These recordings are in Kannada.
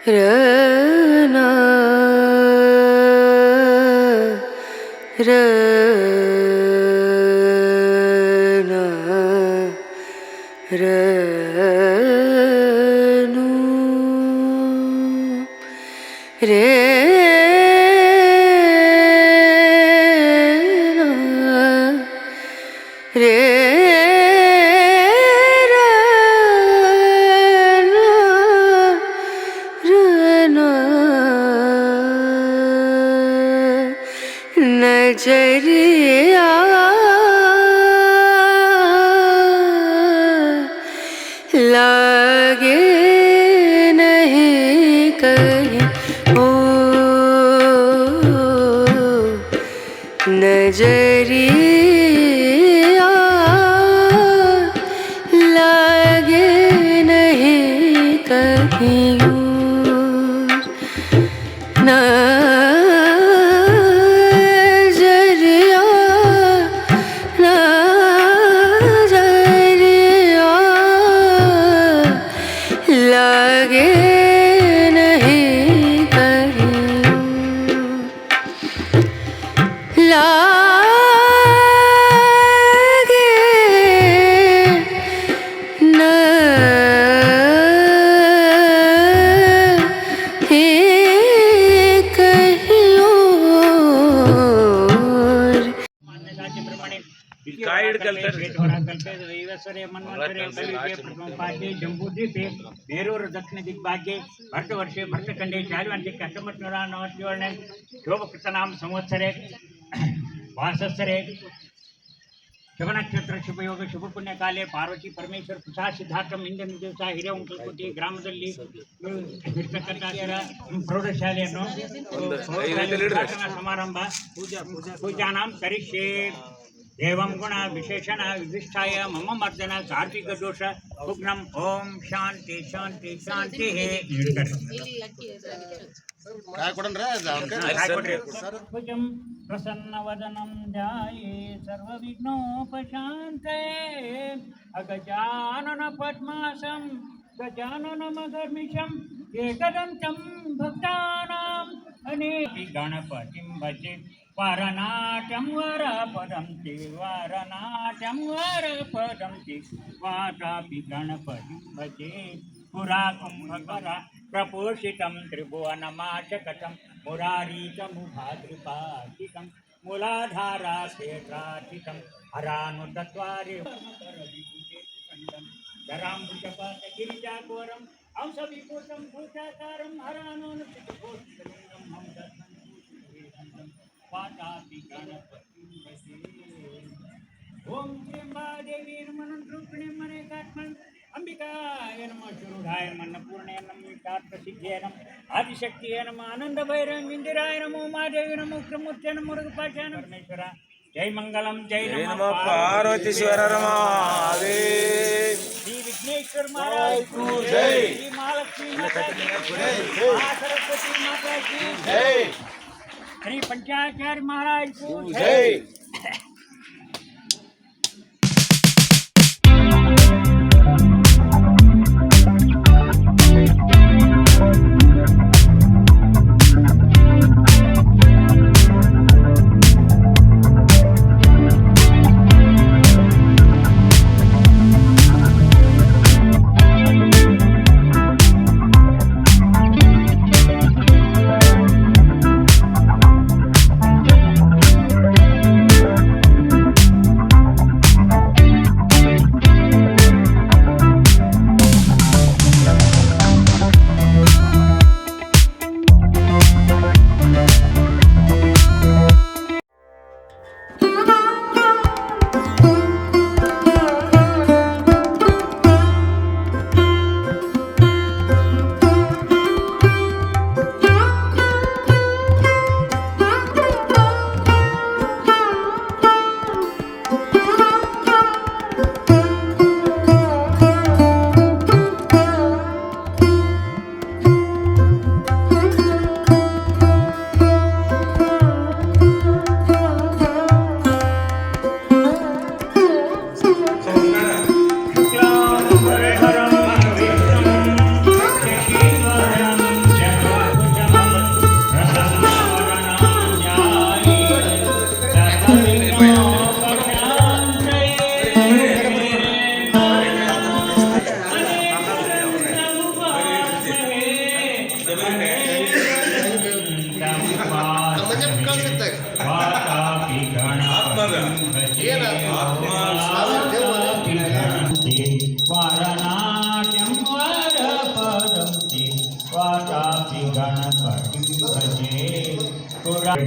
रना रना रनु रे रे नजरिया लागे नहीं कहीं ओ नजरिया लागे नहीं कहीं लागे नहीं कहीं लागे नहीं कहीं जंबूद्वीपे बेरूर दक्षिण दिग्भाग्ये भरतवर्षे भरतखंडे चालुवार्षिक 1947 शोभकृतनाम संवत्सरे वासस्तरे शुभनक्षत्र शुभयोग शुभपुण्य काले पार्वती परमेश्वर प्रसाद सिद्धार्थम इंदिನ ದಿವಸ ಹಿರೇವಂಕಲಕೋಟೆ ಗ್ರಾಮದಲ್ಲಿ ಇರತಕ್ಕಂತ ಪ್ರೌಢಶಾಲೆಯನ್ನು ಸಮಾರಂಭ ಪೂಜಾನಾಂ ಕರಿಷ್ಯೆ एवं गुण विशेषण विशिष्टाय मम मर्दन कार्तिक दोष उग्रम ओम शांति शांति शांति प्रसन्न वदनम ध्याये सर्व विघ्नोपशान्तये अगजानन पद्मासं गजानन मगर्मिषं एकदन्तं भक्तानां अनेक गणपतिं भजे वारनाट्यं वरपदं ते वारनाट्यं वरपदं ते वातापि गणपतिं भजे पुराकुम्भकरा प्रपोषितं त्रिभुवनमाचकटं मुरारीकमुभाद्रिपाटिकं मूलाधाराक्षेत्रार्चितं हरानुदत्वारे धराम्बुजपातगिरिजाघोरं अंशविभूतं भूषाकारं हरानुष्ठितकोटिलिङ्गं मम दत्तं वातापि गणपतिं भजे ओम त्र्यंबादेवी नमः रूपिणे मनेकात्मन् अंबिकाय नमः शुरुधाय नमः अन्नपूर्णे नमः विकार्तसिद्धये नमः आदिशक्तिये नमः आनंदभैरव इंदिराय नमः उमादेवी नमः उग्रमूर्ते नमः मुरुगपाशाय नमः परमेश्वर जय मंगलम जय नमः पार्वतीश्वर महादेव श्री विघ्नेश्वर महाराज की जय श्री महालक्ष्मी माता की जय सरस्वती माता की जय श्री पंचाचार्य महाराज की जय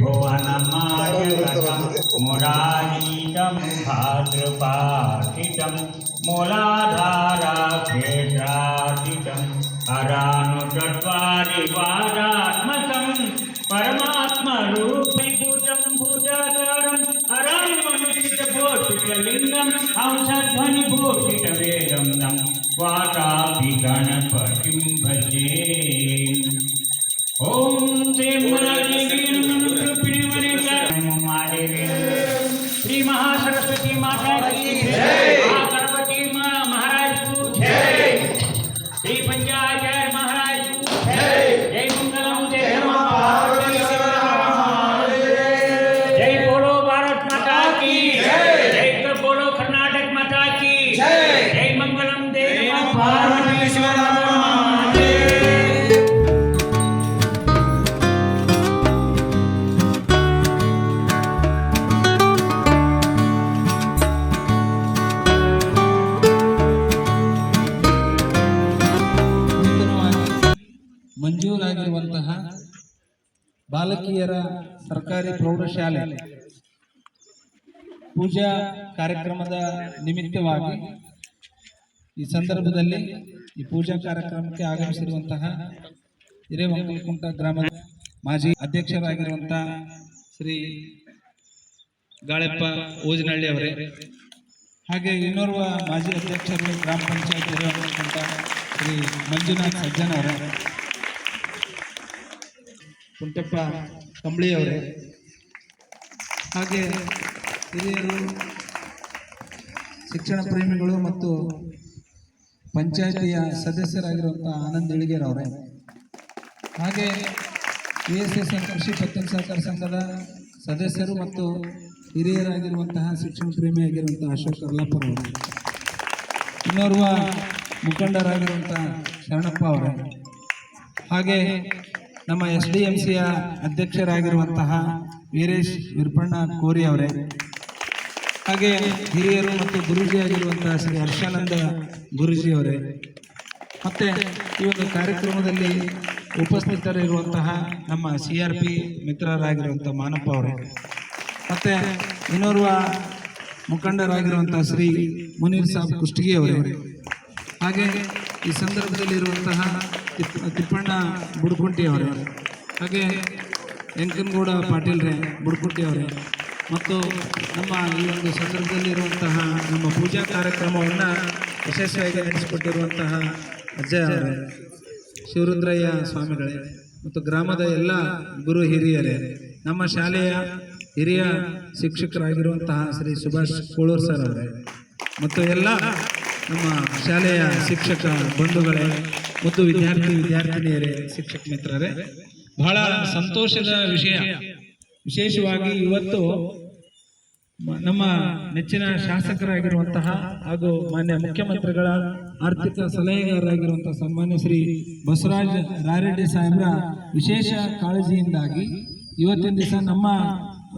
भुवनमायकतं मुरारीतं भाद्रपाठितं मूलाधाराक्षेत्रादितं अरानुचत्वारिवादात्मकं परमात्मरूपीभूतं भूताकारं हरामनुचितभूषितलिङ्गम् अंशध्वनिभूषितवेदं नं वातापि गणपतिं भजे। ओम श्री श्री महासरस्वती माता की जय, गणपति महाराज को जय, श्री पंचाचार्य महाराज को जय, जय मंगलम जय जय बोलो भारत माता की जय, जय बोलो कर्नाटक माता की जय, जय मंगलम जय भारत ಮಂಜೂರಾಗಿರುವಂತಹ ಬಾಲಕಿಯರ ಸರ್ಕಾರಿ ಪ್ರೌಢಶಾಲೆ ಪೂಜಾ ಕಾರ್ಯಕ್ರಮದ ನಿಮಿತ್ತವಾಗಿ ಈ ಸಂದರ್ಭದಲ್ಲಿ ಈ ಪೂಜಾ ಕಾರ್ಯಕ್ರಮಕ್ಕೆ ಆಗಮಿಸಿರುವಂತಹ ಹಿರೇವಂಕಲಕುಂಟ ಗ್ರಾಮದ ಮಾಜಿ ಅಧ್ಯಕ್ಷರಾಗಿರುವಂತಹ ಶ್ರೀ ಗಾಳೆಪ್ಪ ಓಜನಹಳ್ಳಿ ಅವರೇ, ಹಾಗೆ ಇನ್ನೋರ್ವ ಮಾಜಿ ಅಧ್ಯಕ್ಷರು ಗ್ರಾಮ ಪಂಚಾಯತ್ ಹಿರೇವಂಕಲಕುಂಟ ಶ್ರೀ ಮಂಜುನಾಥ್ ಸಜ್ಜನ್ ಅವರೇ, ಕುಂಟಪ್ಪ ಕಂಬಳಿ ಅವರೇ, ಹಾಗೆ ಹಿರಿಯರು, ಶಿಕ್ಷಣ ಪ್ರೇಮಿಗಳು ಮತ್ತು ಪಂಚಾಯತಿಯ ಸದಸ್ಯರಾಗಿರುವಂಥ ಆನಂದ್ ಇಳಿಗೇರ್ ಅವರೇ, ಹಾಗೆ VSSN ಕೃಷಿ ಪತ್ತಿನ ಸಹಕಾರ ಸಂಘದ ಸದಸ್ಯರು ಮತ್ತು ಹಿರಿಯರಾಗಿರುವಂತಹ ಶಿಕ್ಷಣ ಪ್ರೇಮಿಯಾಗಿರುವಂಥ ಅಶೋಕ್ ಅರ್ಲಾಪುರ ಅವರು, ಇನ್ನೋರ್ವ ಮುಖಂಡರಾಗಿರುವಂಥ ಶರಣಪ್ಪ ಅವರೇ, ಹಾಗೆ ನಮ್ಮ SDMCಯ ಅಧ್ಯಕ್ಷರಾಗಿರುವಂತಹ ವೀರೇಶ್ ವಿರ್ಪಣ್ಣ ಕೋರಿ ಅವರೇ, ಹಾಗೆ ಹಿರಿಯರು ಮತ್ತು ಗುರೂಜಿ ಆಗಿರುವಂತಹ ಶ್ರೀ ಹರ್ಷಾನಂದ ಗುರೂಜಿ ಅವರೇ, ಮತ್ತು ಈ ಒಂದು ಕಾರ್ಯಕ್ರಮದಲ್ಲಿ ಉಪಸ್ಥಿತರಿರುವಂತಹ ನಮ್ಮ CRP ಮಿತ್ರರಾಗಿರುವಂಥ ಮಾನಪ್ಪ ಅವರೇ, ಮತ್ತು ಇನ್ನೋರ್ವ ಮುಖಂಡರಾಗಿರುವಂಥ ಶ್ರೀ ಮುನೀರ್ ಸಾಬ್ ಕುಷ್ಟಗಿ ಅವರೇ, ಹಾಗೆ ಈ ಸಂದರ್ಭದಲ್ಲಿರುವಂತಹ ತಿಪ್ಪಣ್ಣ ಬುಡ್ಕುಂಟಿ ಅವರೇ, ಹಾಗೆ ವೆಂಕನಗೌಡ ಪಾಟೀಲ್ರೇ ಬುಡ್ಕುಂಟಿ ಅವರೇ, ಮತ್ತು ನಮ್ಮ ಈ ಒಂದು ಸಂದರ್ಭದಲ್ಲಿರುವಂತಹ ನಮ್ಮ ಪೂಜಾ ಕಾರ್ಯಕ್ರಮವನ್ನು ಯಶಸ್ವಿಯಾಗಿ ನಡೆಸಿಕೊಟ್ಟಿರುವಂತಹ ಅಜ್ಜಯ ಅವರೇ, ಶಿವರುದ್ರಯ್ಯ ಸ್ವಾಮಿಗಳೇ, ಮತ್ತು ಗ್ರಾಮದ ಎಲ್ಲ ಗುರು ಹಿರಿಯರೇ, ನಮ್ಮ ಶಾಲೆಯ ಹಿರಿಯ ಶಿಕ್ಷಕರಾಗಿರುವಂತಹ ಶ್ರೀ ಸುಭಾಷ್ ಕೋಳೂರ್ ಸರ್ ಅವರೇ, ಮತ್ತು ಎಲ್ಲ ನಮ್ಮ ಶಾಲೆಯ ಶಿಕ್ಷಕ ಬಂಧುಗಳೇ ಮತ್ತು ವಿದ್ಯಾರ್ಥಿನಿಯರೇ, ಶಿಕ್ಷಕ ಮಿತ್ರರೇ, ಬಹಳ ಸಂತೋಷದ ವಿಷಯ. ವಿಶೇಷವಾಗಿ ಇವತ್ತು ನಮ್ಮ ನೆಚ್ಚಿನ ಶಾಸಕರಾಗಿರುವಂತಹ ಹಾಗೂ ಮಾನ್ಯ ಮುಖ್ಯಮಂತ್ರಿಗಳ ಆರ್ಥಿಕ ಸಲಹೆಗಾರರಾಗಿರುವಂತಹ ಸನ್ಮಾನ್ಯ ಶ್ರೀ ಬಸವರಾಜ ರಾಯರೆಡ್ಡಿ ಸಾಹೇಬ್ರ ವಿಶೇಷ ಕಾಳಜಿಯಿಂದಾಗಿ ಇವತ್ತಿನ ದಿವಸ ನಮ್ಮ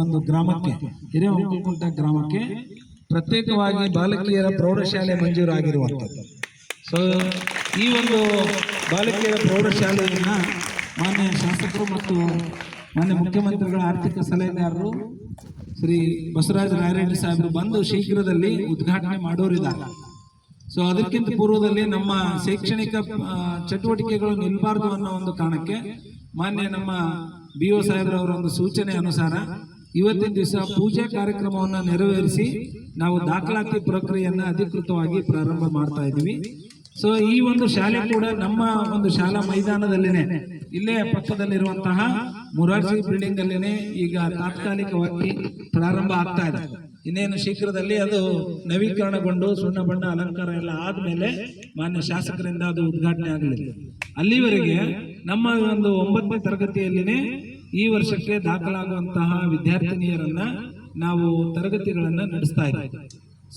ಒಂದು ಗ್ರಾಮಕ್ಕೆ, ಹಿರೇವಂಕಲಕುಂಟ ಗ್ರಾಮಕ್ಕೆ ಪ್ರತ್ಯೇಕವಾಗಿ ಬಾಲಕಿಯರ ಪ್ರೌಢಶಾಲೆ ಮಂಜೂರಾಗಿರುವಂಥದ್ದು. ಸೊ ಈ ಒಂದು ಬಾಲಕಿಯರ ಪ್ರೌಢಶಾಲೆಯನ್ನು ಮಾನ್ಯ ಶಾಸಕರು ಮತ್ತು ಮಾನ್ಯ ಮುಖ್ಯಮಂತ್ರಿಗಳ ಆರ್ಥಿಕ ಸಲಹೆಗಾರರು ಶ್ರೀ ಬಸವರಾಜ ರಾಯರೆಡ್ಡಿ ಸಾಹೇಬರು ಬಂದು ಶೀಘ್ರದಲ್ಲಿ ಉದ್ಘಾಟನೆ ಮಾಡೋರಿದ್ದಾರೆ. ಸೊ ಅದಕ್ಕಿಂತ ಪೂರ್ವದಲ್ಲಿ ನಮ್ಮ ಶೈಕ್ಷಣಿಕ ಚಟುವಟಿಕೆಗಳು ನಿಲ್ಲಬಾರ್ದು ಅನ್ನೋ ಒಂದು ಕಾರಣಕ್ಕೆ ಮಾನ್ಯ ನಮ್ಮ BO ಸಾಹೇಬ್ರವರ ಒಂದು ಸೂಚನೆ ಅನುಸಾರ ಇವತ್ತಿನ ದಿವಸ ಪೂಜಾ ಕಾರ್ಯಕ್ರಮವನ್ನು ನೆರವೇರಿಸಿ ನಾವು ದಾಖಲಾತಿ ಪ್ರಕ್ರಿಯೆಯನ್ನು ಅಧಿಕೃತವಾಗಿ ಪ್ರಾರಂಭ ಮಾಡ್ತಾ ಇದ್ದೀವಿ. ಸೊ ಈ ಒಂದು ಶಾಲೆ ಕೂಡ ನಮ್ಮ ಒಂದು ಶಾಲಾ ಮೈದಾನದಲ್ಲಿನೇ, ಇಲ್ಲೇ ಪಕ್ಕದಲ್ಲಿರುವಂತಹ ಮುರಾರ್ಜಿ ಬಿಲ್ಡಿಂಗ್ ಅಲ್ಲಿನೇ ಈಗ ತಾತ್ಕಾಲಿಕವಾಗಿ ಪ್ರಾರಂಭ ಆಗ್ತಾ ಇದೆ. ಇನ್ನೇನು ಶೀಘ್ರದಲ್ಲಿ ಅದು ನವೀಕರಣಗೊಂಡು ಸುಣ್ಣ ಬಣ್ಣ ಅಲಂಕಾರ ಎಲ್ಲ ಆದ್ಮೇಲೆ ಮಾನ್ಯ ಶಾಸಕರಿಂದ ಅದು ಉದ್ಘಾಟನೆ ಆಗಲಿದೆ. ಅಲ್ಲಿವರೆಗೆ ನಮ್ಮ ಒಂದು 9ನೇ ತರಗತಿಯಲ್ಲಿನೇ ಈ ವರ್ಷಕ್ಕೆ ದಾಖಲಾಗುವಂತಹ ವಿದ್ಯಾರ್ಥಿನಿಯರನ್ನ ನಾವು ತರಗತಿಗಳನ್ನ ನಡೆಸ್ತಾ ಇದ್ದೀವಿ.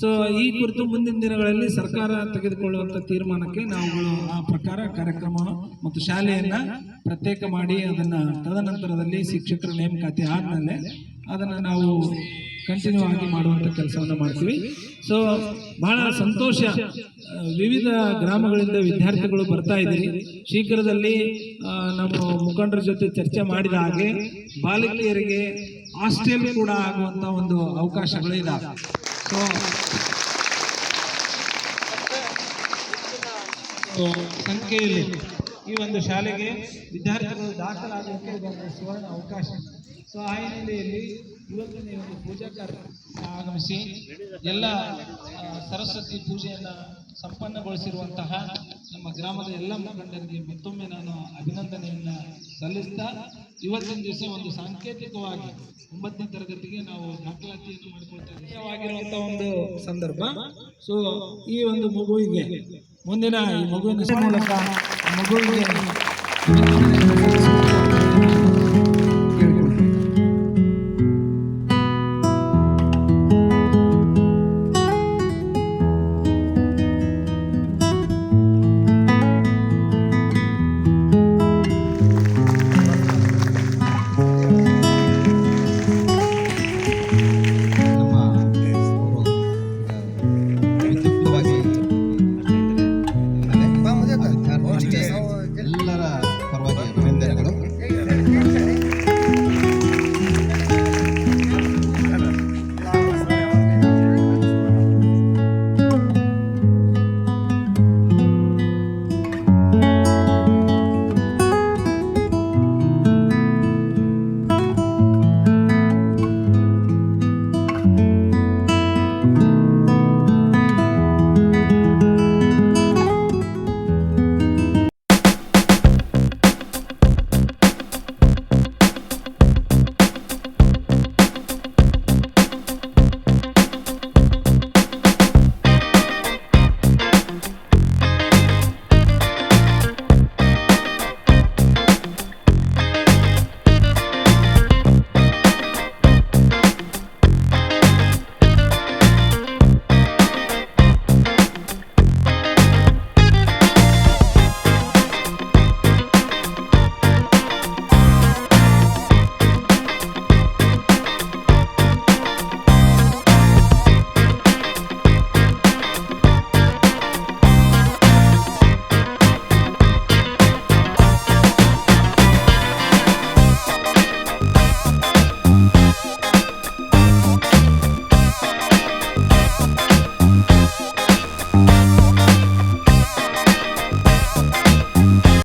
ಸೊ ಈ ಕುರಿತು ಮುಂದಿನ ದಿನಗಳಲ್ಲಿ ಸರ್ಕಾರ ತೆಗೆದುಕೊಳ್ಳುವಂಥ ತೀರ್ಮಾನಕ್ಕೆ ನಾವುಗಳು ಆ ಪ್ರಕಾರ ಕಾರ್ಯಕ್ರಮ ಮತ್ತು ಶಾಲೆಯನ್ನ ಪ್ರತ್ಯೇಕ ಮಾಡಿ ಅದನ್ನ ತದನಂತರದಲ್ಲಿ ಶಿಕ್ಷಕರ ನೇಮಕಾತಿ ಆದ್ಮೇಲೆ ಅದನ್ನ ನಾವು ಕಂಟಿನ್ಯೂ ಆಗಿ ಮಾಡುವಂಥ ಕೆಲಸವನ್ನು ಮಾಡ್ತೀವಿ. ಸೊ ಬಹಳ ಸಂತೋಷ, ವಿವಿಧ ಗ್ರಾಮಗಳಿಂದ ವಿದ್ಯಾರ್ಥಿಗಳು ಬರ್ತಾ ಇದ್ದೀರಿ. ಶೀಘ್ರದಲ್ಲಿ ನಮ್ಮ ಮುಖಂಡರ ಜೊತೆ ಚರ್ಚೆ ಮಾಡಿದ ಹಾಗೆ ಬಾಲಕಿಯರಿಗೆ ಹಾಸ್ಟೆಲ್ ಕೂಡ ಆಗುವಂಥ ಒಂದು ಅವಕಾಶಗಳು ಇದ್ದಾವೆ. ಸೊ ಸಂಖ್ಯೆಯಲ್ಲಿ ಈ ಒಂದು ಶಾಲೆಗೆ ವಿದ್ಯಾರ್ಥಿಗಳು ದಾಖಲಾಗಲಿಕ್ಕೆ ಇದೊಂದು ಸುವರ್ಣ ಅವಕಾಶ. ಸೊ ಆ ಹಿನ್ನೆಲೆಯಲ್ಲಿ ಇವತ್ತಿನ ಈ ಒಂದು ಪೂಜಾ ಕಾರ್ಯಕ್ರಮ ಆಗಮಿಸಿ ಎಲ್ಲ ಸರಸ್ವತಿ ಪೂಜೆಯನ್ನು ಸಂಪನ್ನಗೊಳಿಸಿರುವಂತಹ ನಮ್ಮ ಗ್ರಾಮದ ಎಲ್ಲ ಮುಖಂಡರಿಗೆ ಮತ್ತೊಮ್ಮೆ ನಾನು ಅಭಿನಂದನೆಯನ್ನು ಸಲ್ಲಿಸ್ತಾ, ಇವತ್ತಿನ ದಿವಸ ಒಂದು ಸಾಂಕೇತಿಕವಾಗಿ 9ನೇ ತರಗತಿಗೆ ನಾವು ದಾಖಲಾತಿಯನ್ನು ಮಾಡಿಕೊಳ್ತಾ ಇರುವಂಥ ಒಂದು ಸಂದರ್ಭ. ಸೊ ಈ ಒಂದು ಮಗುವಿಗೆ ಮುಂದಿನ ಈ ಮಗುವಿನ ಮೂಲಕ ಮಗುವಿಗೆ